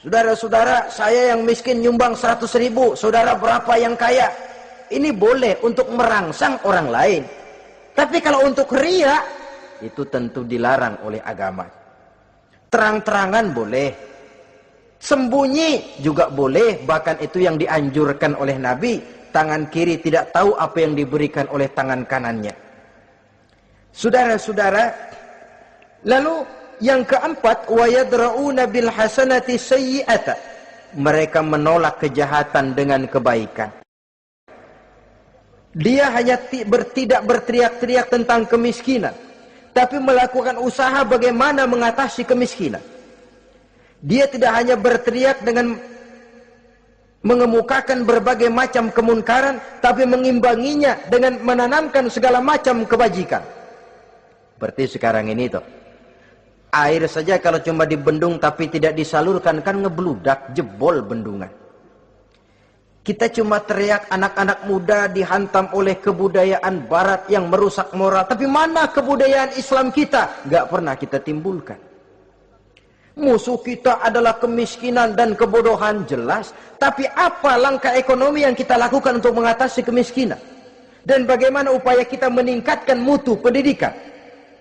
Saudara-saudara, saya yang miskin nyumbang 100.000, saudara berapa yang kaya? Ini boleh untuk merangsang orang lain. Tapi kalau untuk ria, itu tentu dilarang oleh agama. Terang-terangan boleh, sembunyi juga boleh, bahkan itu yang dianjurkan oleh Nabi. Tangan kiri tidak tahu apa yang diberikan oleh tangan kanannya. Saudara-saudara, lalu yang keempat, wa yadra'una bil hasanati sayyi'ata, mereka menolak kejahatan dengan kebaikan. Dia hanya tidak berteriak-teriak tentang kemiskinan, tapi melakukan usaha bagaimana mengatasi kemiskinan. Dia tidak hanya berteriak dengan mengemukakan berbagai macam kemunkaran, tapi mengimbanginya dengan menanamkan segala macam kebajikan. Seperti sekarang ini tuh, air saja kalau cuma dibendung tapi tidak disalurkan kan ngebludak, jebol bendungan. Kita cuma teriak anak-anak muda dihantam oleh kebudayaan barat yang merusak moral. Tapi mana kebudayaan Islam kita? Gak pernah kita timbulkan. Musuh kita adalah kemiskinan dan kebodohan, jelas. Tapi apa langkah ekonomi yang kita lakukan untuk mengatasi kemiskinan? Dan bagaimana upaya kita meningkatkan mutu pendidikan?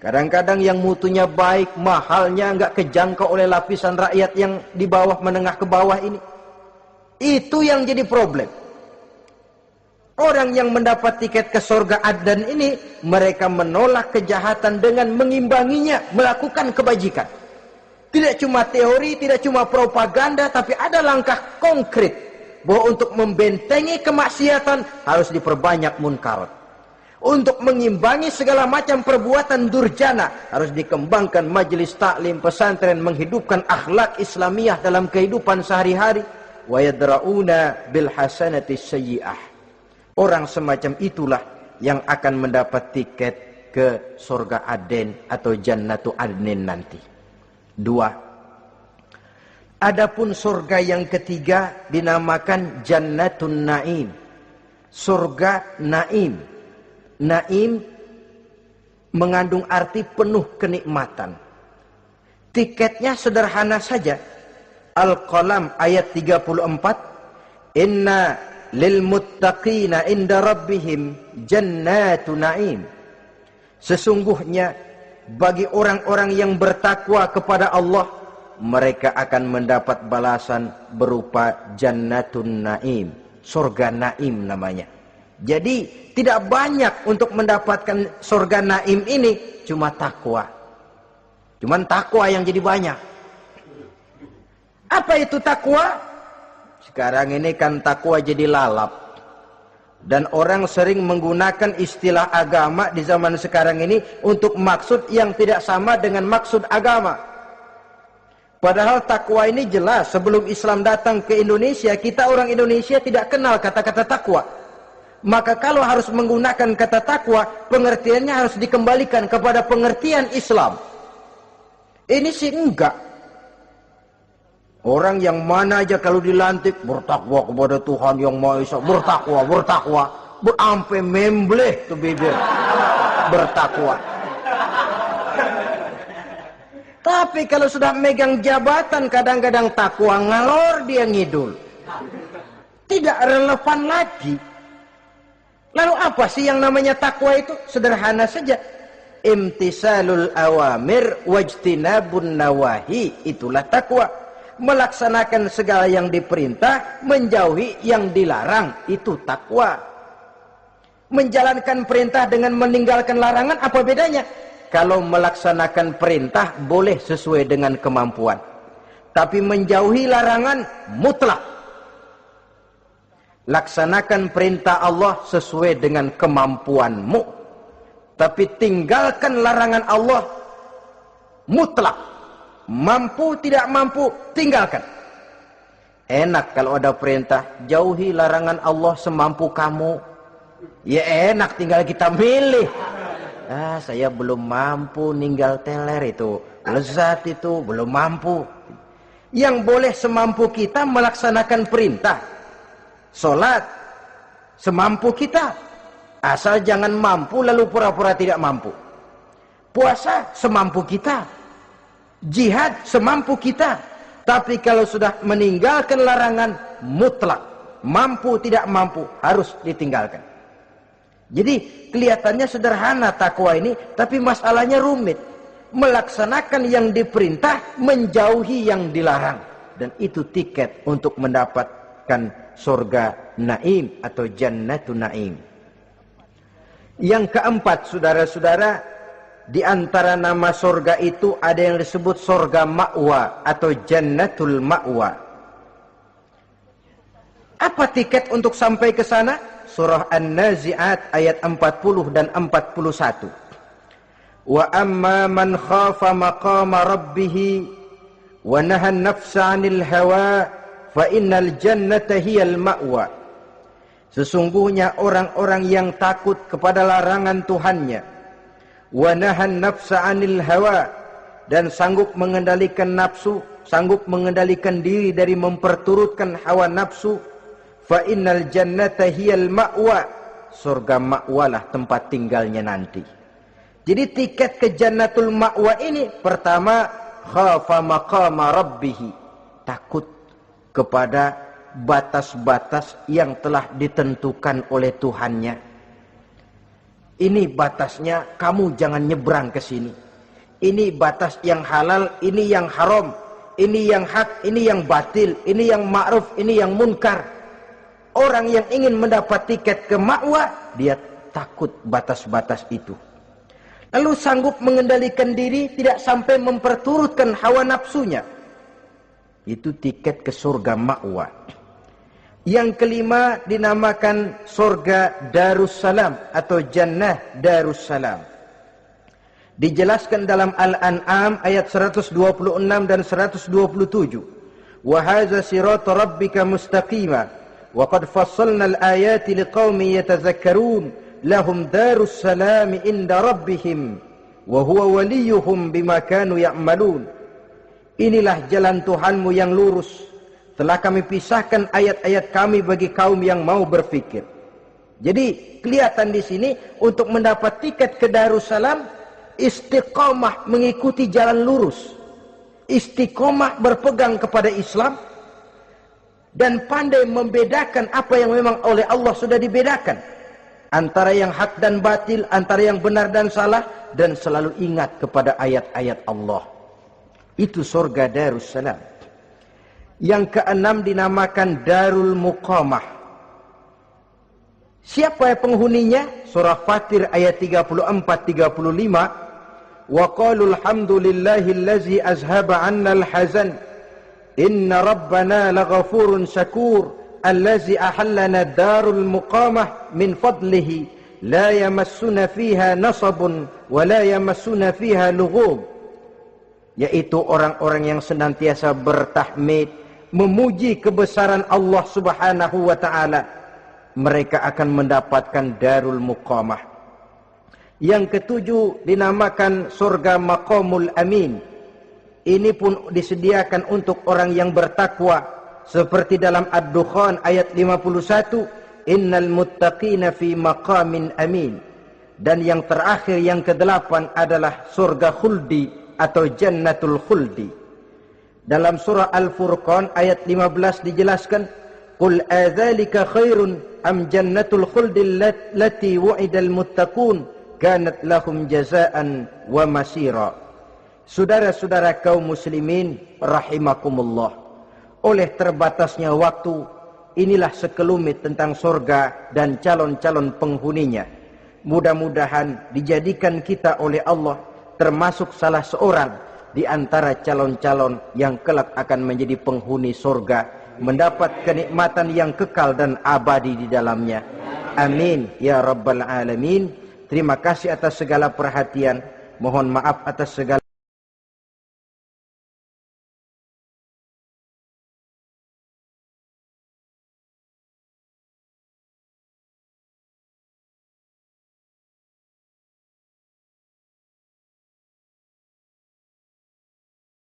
Kadang-kadang yang mutunya baik, mahalnya nggak kejangkau oleh lapisan rakyat yang di bawah, menengah ke bawah ini. Itu yang jadi problem. Orang yang mendapat tiket ke surga Adan ini, mereka menolak kejahatan dengan mengimbanginya, melakukan kebajikan. Tidak cuma teori, tidak cuma propaganda, tapi ada langkah konkret bahwa untuk membentengi kemaksiatan harus diperbanyak munkarat. Untuk mengimbangi segala macam perbuatan durjana harus dikembangkan majelis taklim pesantren, menghidupkan akhlak Islamiyah dalam kehidupan sehari-hari. Wa yadra'una bil hasanati sayyi'ah. Orang semacam itulah yang akan mendapat tiket ke surga Aden atau Jannatu Adnin nanti. 2. Adapun surga yang ketiga dinamakan Jannatun Naim. Surga Naim. Naim mengandung arti penuh kenikmatan. Tiketnya sederhana saja. Al-Qalam ayat 34. Inna lil muttaqina inda rabbihim jannatu naim. Sesungguhnya bagi orang-orang yang bertakwa kepada Allah, mereka akan mendapat balasan berupa Jannatun Naim. Surga Naim namanya. Jadi tidak banyak untuk mendapatkan surga Naim ini, cuma takwa. Cuman takwa yang jadi banyak. Apa itu takwa? Sekarang ini kan takwa jadi lalap. Dan orang sering menggunakan istilah agama di zaman sekarang ini untuk maksud yang tidak sama dengan maksud agama. Padahal takwa ini jelas, sebelum Islam datang ke Indonesia, kita orang Indonesia tidak kenal kata-kata takwa. Maka kalau harus menggunakan kata takwa, pengertiannya harus dikembalikan kepada pengertian Islam. Ini sih enggak. Orang yang mana aja kalau dilantik bertakwa kepada Tuhan yang Maha Esa, bertakwa, sampai membleh tuh bibir, bertakwa. Tapi kalau sudah megang jabatan, kadang-kadang takwa ngalor dia ngidul, tidak relevan lagi. Lalu apa sih yang namanya takwa itu? Sederhana saja, imtisalul awamir wajtinabun nawahi, itulah takwa. Melaksanakan segala yang diperintah, menjauhi yang dilarang, itu takwa. Menjalankan perintah dengan meninggalkan larangan, apa bedanya? Kalau melaksanakan perintah boleh sesuai dengan kemampuan, tapi menjauhi larangan mutlak. Laksanakan perintah Allah sesuai dengan kemampuanmu, tapi tinggalkan larangan Allah mutlak. Mampu tidak mampu, tinggalkan. Enak kalau ada perintah, jauhi larangan Allah semampu kamu. Ya enak, tinggal kita milih. Saya belum mampu ninggal teler itu, lezat itu, belum mampu. Yang boleh semampu kita melaksanakan perintah. Sholat semampu kita, asal jangan mampu lalu pura-pura tidak mampu. Puasa semampu kita. Jihad semampu kita. Tapi kalau sudah meninggalkan larangan mutlak, mampu tidak mampu, harus ditinggalkan. Jadi kelihatannya sederhana takwa ini, tapi masalahnya rumit. Melaksanakan yang diperintah, menjauhi yang dilarang. Dan itu tiket untuk mendapatkan surga Naim atau Jannatun Naim. Yang keempat, saudara-saudara, di antara nama surga itu ada yang disebut surga ma'wa atau Jannatul Ma'wa. Apa tiket untuk sampai ke sana? Surah An-Nazi'at ayat 40 dan 41. Wa amma man khafa maqama rabbih wa nahan nafsa 'anil hawa fa innal jannata hiyal ma'wa. Sesungguhnya orang-orang yang takut kepada larangan Tuhannya, wa nahan nafsa 'anil hawa, dan sanggup mengendalikan nafsu, sanggup mengendalikan diri dari memperturutkan hawa nafsu, fa innal jannata hiyal ma'wa, surga ma'walah tempat tinggalnya nanti. Jadi tiket ke Jannatul Ma'wa ini, pertama khafa maqama rabbih, takut kepada batas-batas yang telah ditentukan oleh Tuhannya. Ini batasnya, kamu jangan nyebrang ke sini. Ini batas yang halal, ini yang haram, ini yang hak, ini yang batil, ini yang ma'ruf, ini yang munkar. Orang yang ingin mendapat tiket ke ma'wa, dia takut batas-batas itu. Lalu sanggup mengendalikan diri, tidak sampai memperturutkan hawa nafsunya. Itu tiket ke surga ma'wa. Yang kelima dinamakan surga Darussalam atau Jannah Darussalam. Dijelaskan dalam Al-An'am ayat 126 dan 127. Wa hadza sirata rabbika mustaqima wa qad fassalna al-ayati liqaumin yatazakkarun lahum darussalam inda rabbihim wa huwa waliyuhum bima kanu ya'malun. Inilah jalan Tuhanmu yang lurus. Telah kami pisahkan ayat-ayat kami bagi kaum yang mau berfikir. Jadi kelihatan di sini untuk mendapat tiket ke Darussalam, istiqomah mengikuti jalan lurus, istiqomah berpegang kepada Islam, dan pandai membedakan apa yang memang oleh Allah sudah dibedakan, antara yang hak dan batil, antara yang benar dan salah, dan selalu ingat kepada ayat-ayat Allah. Itu surga Darussalam. Yang keenam dinamakan Darul Muqamah. Siapa penghuninya? Surah Fatir ayat 34-35. Wa qalu alhamdulillahillazi azhaba 'anna al-hazan inna rabbana laghafurun syakur allazi ahallana darul muqamah min fadlihi la yamassuna fiha nasabun wa la yamassuna fiha lughub. Yaitu orang-orang yang senantiasa bertahmid, memuji kebesaran Allah Subhanahu wa ta'ala. Mereka akan mendapatkan Darul Muqamah. Yang ketujuh dinamakan surga Maqamul Amin. Ini pun disediakan untuk orang yang bertakwa, seperti dalam Ad-Dukhan ayat 51, innal muttaqina fi maqamin amin. Dan yang terakhir, yang kedelapan adalah surga khuldi atau Jannatul Khuldi. Dalam surah Al-Furqan ayat 15 dijelaskan, qul adzalika khairun am jannatul khuldi allati wu'idal muttaqun kanat lahum jazaan wa masira. Saudara-saudara kaum muslimin rahimakumullah, oleh terbatasnya waktu, inilah sekelumit tentang surga dan calon-calon penghuninya. Mudah-mudahan dijadikan kita oleh Allah termasuk salah seorang di antara calon-calon yang kelak akan menjadi penghuni surga, mendapat kenikmatan yang kekal dan abadi di dalamnya. Amin ya rabbal alamin. Terima kasih atas segala perhatian. Mohon maaf atas segala